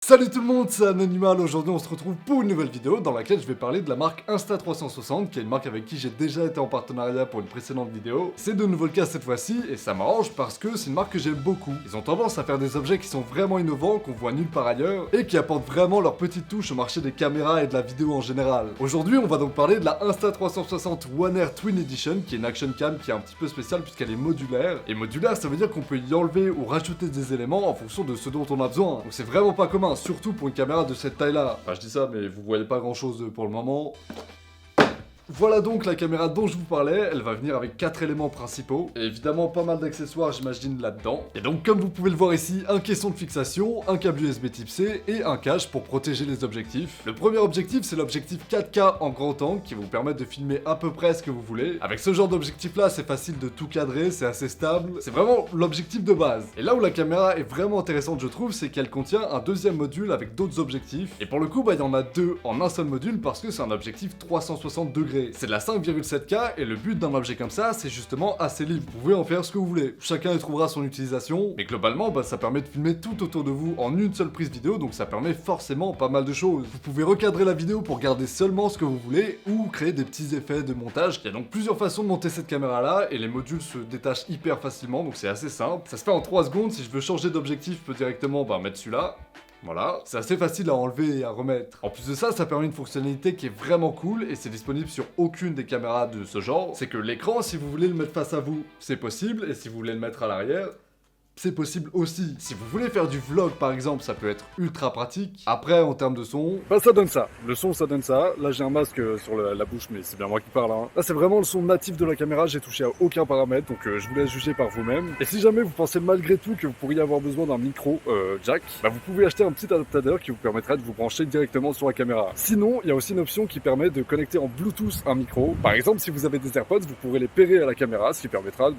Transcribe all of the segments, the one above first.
Salut tout le monde, c'est Anonymal. Aujourd'hui on se retrouve pour une nouvelle vidéo dans laquelle je vais parler de la marque Insta360, qui est une marque avec qui j'ai déjà été en partenariat pour une précédente vidéo. C'est de nouveau le cas cette fois-ci et ça m'arrange parce que c'est une marque que j'aime beaucoup. Ils ont tendance à faire des objets qui sont vraiment innovants, qu'on voit nulle part ailleurs et qui apportent vraiment leur petite touche au marché des caméras et de la vidéo en général. Aujourd'hui on va donc parler de la Insta360 One Air Twin Edition, qui est une action cam qui est un petit peu spéciale puisqu'elle est modulaire. Et modulaire, ça veut dire qu'on peut y enlever ou rajouter des éléments en fonction de ce dont on a besoin. Donc c'est vraiment pas commun, surtout pour une caméra de cette taille-là. Enfin, je dis ça, mais vous voyez pas grand-chose pour le moment. Voilà donc la caméra dont je vous parlais, elle va venir avec 4 éléments principaux, et évidemment pas mal d'accessoires j'imagine là-dedans. Et donc comme vous pouvez le voir ici, un caisson de fixation, un câble USB type C et un cache pour protéger les objectifs. Le premier objectif c'est l'objectif 4K en grand angle qui va vous permettre de filmer à peu près ce que vous voulez. Avec ce genre d'objectif là c'est facile de tout cadrer, c'est assez stable, c'est vraiment l'objectif de base. Et là où la caméra est vraiment intéressante je trouve, c'est qu'elle contient un deuxième module avec d'autres objectifs. Et pour le coup il y en a deux en un seul module parce que c'est un objectif 360 degrés. C'est de la 5,7K et le but d'un objet comme ça, c'est justement assez libre. Vous pouvez en faire ce que vous voulez. Chacun y trouvera son utilisation, mais globalement, ça permet de filmer tout autour de vous en une seule prise vidéo, donc ça permet forcément pas mal de choses. Vous pouvez recadrer la vidéo pour garder seulement ce que vous voulez ou créer des petits effets de montage. Il y a donc plusieurs façons de monter cette caméra-là et les modules se détachent hyper facilement, donc c'est assez simple. Ça se fait en 3 secondes. Si je veux changer d'objectif, je peux directement mettre celui-là. Voilà, c'est assez facile à enlever et à remettre. En plus de ça, ça permet une fonctionnalité qui est vraiment cool et c'est disponible sur aucune des caméras de ce genre. C'est que l'écran, si vous voulez le mettre face à vous, c'est possible, et si vous voulez le mettre à l'arrière, c'est possible aussi. Si vous voulez faire du vlog par exemple, ça peut être ultra pratique. Après, en termes de son, ça donne ça. Le son, ça donne ça. Là, j'ai un masque sur la bouche, mais c'est bien moi qui parle. Là, c'est vraiment le son natif de la caméra. J'ai touché à aucun paramètre, donc je vous laisse juger par vous-même. Et si jamais vous pensez malgré tout que vous pourriez avoir besoin d'un micro jack, vous pouvez acheter un petit adaptateur qui vous permettra de vous brancher directement sur la caméra. Sinon, il y a aussi une option qui permet de connecter en Bluetooth un micro. Par exemple, si vous avez des AirPods, vous pourrez les pairer à la caméra, ce qui permettra de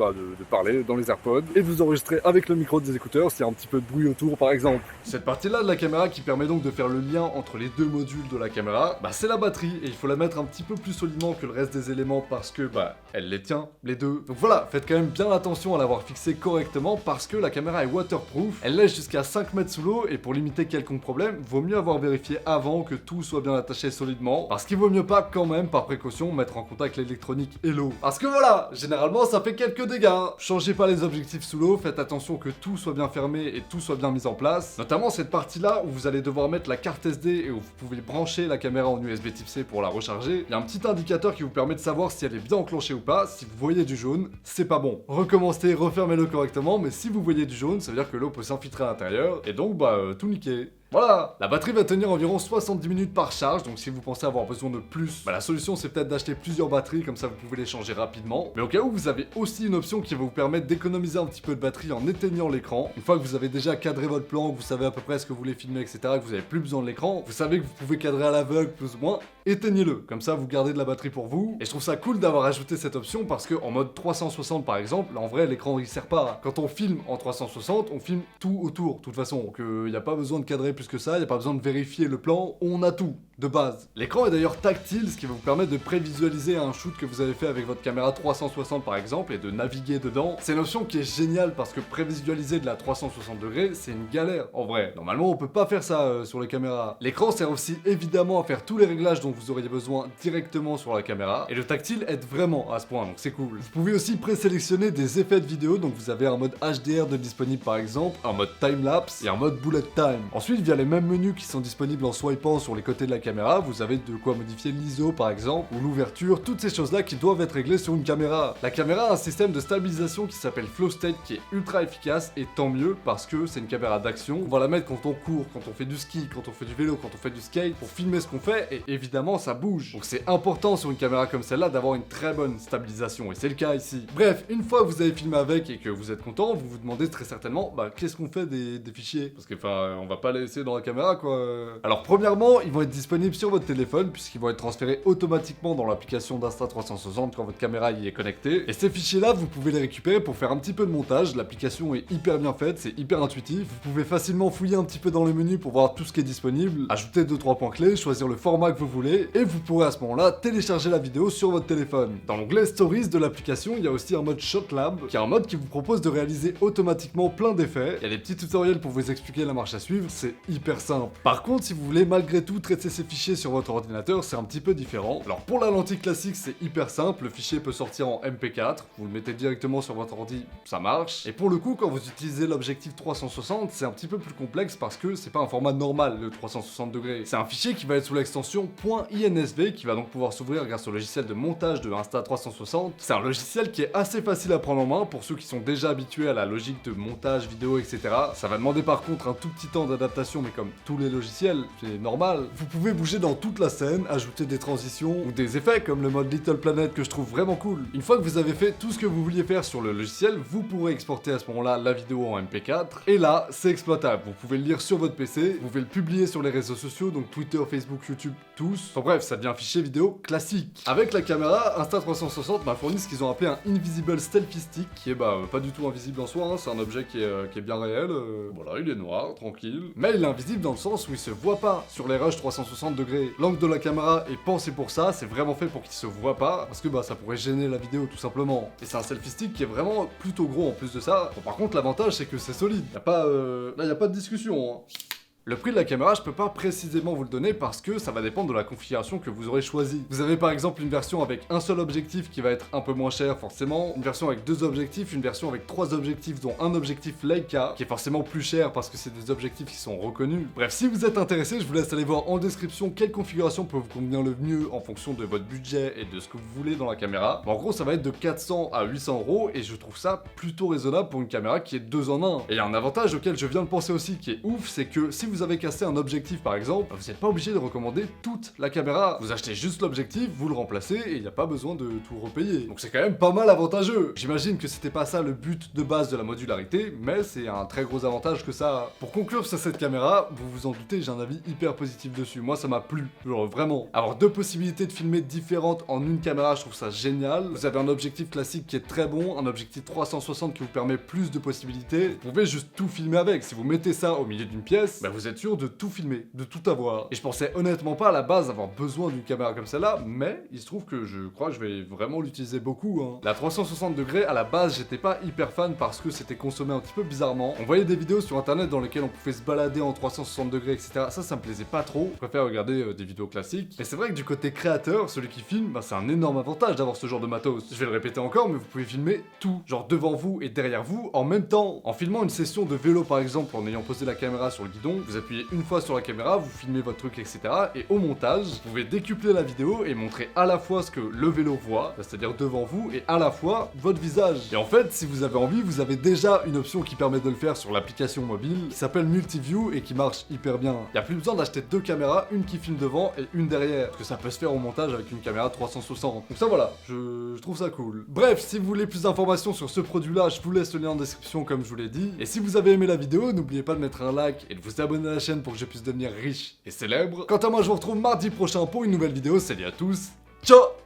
parler dans les AirPods et de vous enregistrer avec le micro des écouteurs s'il y a un petit peu de bruit autour par exemple. Cette partie-là de la caméra qui permet donc de faire le lien entre les deux modules de la caméra, c'est la batterie et il faut la mettre un petit peu plus solidement que le reste des éléments parce que elle les tient les deux. Donc voilà, faites quand même bien attention à l'avoir fixée correctement parce que la caméra est waterproof, elle laisse jusqu'à 5 mètres sous l'eau et pour limiter quelconque problème, vaut mieux avoir vérifié avant que tout soit bien attaché solidement parce qu'il vaut mieux pas quand même par précaution mettre en contact l'électronique et l'eau. Parce que voilà, généralement ça fait quelques dégâts. Changez pas les objectifs sous l'eau, faites attention que tout soit bien fermé et tout soit bien mis en place. Notamment cette partie-là où vous allez devoir mettre la carte SD et où vous pouvez brancher la caméra en USB type C pour la recharger. Il y a un petit indicateur qui vous permet de savoir si elle est bien enclenchée ou pas. Si vous voyez du jaune, c'est pas bon. Recommencez, refermez-le correctement, mais si vous voyez du jaune, ça veut dire que l'eau peut s'infiltrer à l'intérieur et donc tout niquer. Voilà, la batterie va tenir environ 70 minutes par charge, donc si vous pensez avoir besoin de plus, la solution c'est peut-être d'acheter plusieurs batteries, comme ça vous pouvez les changer rapidement. Mais au cas où, vous avez aussi une option qui va vous permettre d'économiser un petit peu de batterie en éteignant l'écran. Une fois que vous avez déjà cadré votre plan, que vous savez à peu près ce que vous voulez filmer, etc., que vous n'avez plus besoin de l'écran, vous savez que vous pouvez cadrer à l'aveugle plus ou moins, éteignez-le, comme ça vous gardez de la batterie pour vous. Et je trouve ça cool d'avoir ajouté cette option parce que en mode 360 par exemple, en vrai l'écran il sert pas. Quand on filme en 360, on filme tout autour, de toute façon, donc il n'y a pas besoin de cadrer plus que ça, il n'y a pas besoin de vérifier le plan, on a tout, de base. L'écran est d'ailleurs tactile, ce qui va vous permettre de prévisualiser un shoot que vous avez fait avec votre caméra 360 par exemple, et de naviguer dedans. C'est une option qui est géniale parce que prévisualiser de la 360 degrés, c'est une galère, en vrai. Normalement, on peut pas faire ça sur les caméras. L'écran sert aussi évidemment à faire tous les réglages dont vous auriez besoin directement sur la caméra, et le tactile aide vraiment à ce point, donc c'est cool. Vous pouvez aussi présélectionner des effets de vidéo, donc vous avez un mode HDR de disponible par exemple, un mode time-lapse et un mode bullet time. Ensuite, via les mêmes menus qui sont disponibles en swipant sur les côtés de la caméra, vous avez de quoi modifier l'ISO par exemple, ou l'ouverture, toutes ces choses-là qui doivent être réglées sur une caméra. La caméra a un système de stabilisation qui s'appelle Flow State qui est ultra efficace, et tant mieux parce que c'est une caméra d'action. On va la mettre quand on court, quand on fait du ski, quand on fait du vélo, quand on fait du skate, pour filmer ce qu'on fait, et évidemment ça bouge. Donc c'est important sur une caméra comme celle-là d'avoir une très bonne stabilisation, et c'est le cas ici. Bref, une fois que vous avez filmé avec et que vous êtes content, vous vous demandez très certainement, qu'est-ce qu'on fait des fichiers? Parce que on va pas les laisser dans la caméra quoi. Alors premièrement, ils vont être disponibles sur votre téléphone puisqu'ils vont être transférés automatiquement dans l'application d'Insta360 quand votre caméra y est connectée. Et ces fichiers-là, vous pouvez les récupérer pour faire un petit peu de montage. L'application est hyper bien faite, c'est hyper intuitif. Vous pouvez facilement fouiller un petit peu dans le menu pour voir tout ce qui est disponible, ajouter 2-3 points clés, choisir le format que vous voulez, et vous pourrez à ce moment-là télécharger la vidéo sur votre téléphone. Dans l'onglet Stories de l'application, il y a aussi un mode ShotLab, qui est un mode qui vous propose de réaliser automatiquement plein d'effets. Il y a des petits tutoriels pour vous expliquer la marche à suivre, c'est hyper simple. Par contre, si vous voulez malgré tout traiter ces fichiers sur votre ordinateur, c'est un petit peu différent. Alors pour la lentille classique, c'est hyper simple, le fichier peut sortir en MP4, vous le mettez directement sur votre ordi, ça marche. Et pour le coup, quand vous utilisez l'objectif 360, c'est un petit peu plus complexe parce que c'est pas un format normal, le 360 degrés. C'est un fichier qui va être sous l'extension .insv qui va donc pouvoir s'ouvrir grâce au logiciel de montage de Insta360. C'est un logiciel qui est assez facile à prendre en main pour ceux qui sont déjà habitués à la logique de montage vidéo, etc. Ça va demander par contre un tout petit temps d'adaptation, mais comme tous les logiciels, c'est normal. Vous pouvez bouger dans toute la scène, ajouter des transitions ou des effets comme le mode Little Planet que je trouve vraiment cool. Une fois que vous avez fait tout ce que vous vouliez faire sur le logiciel, vous pourrez exporter à ce moment-là la vidéo en MP4 et là, c'est exploitable. Vous pouvez le lire sur votre PC, vous pouvez le publier sur les réseaux sociaux, donc Twitter, Facebook, YouTube, tous. Enfin bref, ça devient un fichier vidéo classique. Avec la caméra, Insta360 m'a fourni ce qu'ils ont appelé un Invisible Selfie Stick, qui est pas du tout invisible en soi, hein. C'est un objet qui est bien réel. Voilà, il est noir, tranquille. Mais il est invisible dans le sens où il se voit pas sur les rushs 360 degrés. L'angle de la caméra est pensé pour ça, c'est vraiment fait pour qu'il se voit pas, parce que ça pourrait gêner la vidéo tout simplement. Et c'est un selfie stick qui est vraiment plutôt gros en plus de ça. Bon, par contre, l'avantage c'est que c'est solide. Là, y a pas de discussion, hein. Le prix de la caméra, je peux pas précisément vous le donner parce que ça va dépendre de la configuration que vous aurez choisie. Vous avez par exemple une version avec un seul objectif qui va être un peu moins cher forcément, une version avec 2 objectifs, une version avec 3 objectifs dont un objectif Leica qui est forcément plus cher parce que c'est des objectifs qui sont reconnus. Bref, si vous êtes intéressé, je vous laisse aller voir en description quelle configuration peut vous convenir le mieux en fonction de votre budget et de ce que vous voulez dans la caméra. En gros, ça va être de 400 à 800 € et je trouve ça plutôt raisonnable pour une caméra qui est 2 en 1. Et il y a un avantage auquel je viens de penser aussi qui est ouf, c'est que si vous avez cassé un objectif par exemple, vous n'êtes pas obligé de recommander toute la caméra. Vous achetez juste l'objectif, vous le remplacez et il n'y a pas besoin de tout repayer. Donc c'est quand même pas mal avantageux. J'imagine que c'était pas ça le but de base de la modularité, mais c'est un très gros avantage que ça a. Pour conclure sur cette caméra, vous vous en doutez, j'ai un avis hyper positif dessus. Moi ça m'a plu, genre vraiment. Avoir 2 possibilités de filmer différentes en une caméra, je trouve ça génial. Vous avez un objectif classique qui est très bon, un objectif 360 qui vous permet plus de possibilités. Vous pouvez juste tout filmer avec. Si vous mettez ça au milieu d'une pièce, vous êtes sûr de tout filmer, de tout avoir. Et je pensais honnêtement pas à la base avoir besoin d'une caméra comme celle-là, mais il se trouve que je crois que je vais vraiment l'utiliser beaucoup, hein. La 360 degrés, à la base, j'étais pas hyper fan parce que c'était consommé un petit peu bizarrement. On voyait des vidéos sur internet dans lesquelles on pouvait se balader en 360 degrés, etc. Ça me plaisait pas trop. Je préfère regarder des vidéos classiques. Mais c'est vrai que du côté créateur, celui qui filme, c'est un énorme avantage d'avoir ce genre de matos. Je vais le répéter encore, mais vous pouvez filmer tout, genre devant vous et derrière vous en même temps. En filmant une session de vélo par exemple, en ayant posé la caméra sur le guidon, vous appuyez une fois sur la caméra, vous filmez votre truc, etc. Et au montage, vous pouvez décupler la vidéo et montrer à la fois ce que le vélo voit, c'est-à-dire devant vous, et à la fois votre visage. Et en fait, si vous avez envie, vous avez déjà une option qui permet de le faire sur l'application mobile, qui s'appelle Multiview et qui marche hyper bien. Il n'y a plus besoin d'acheter 2 caméras, une qui filme devant et une derrière, parce que ça peut se faire au montage avec une caméra 360. Donc ça voilà, je trouve ça cool. Bref, si vous voulez plus d'informations sur ce produit-là, je vous laisse le lien en description comme je vous l'ai dit. Et si vous avez aimé la vidéo, n'oubliez pas de mettre un like et de vous abonner à la chaîne pour que je puisse devenir riche et célèbre. Quant à moi, je vous retrouve mardi prochain pour une nouvelle vidéo. Salut à tous, ciao!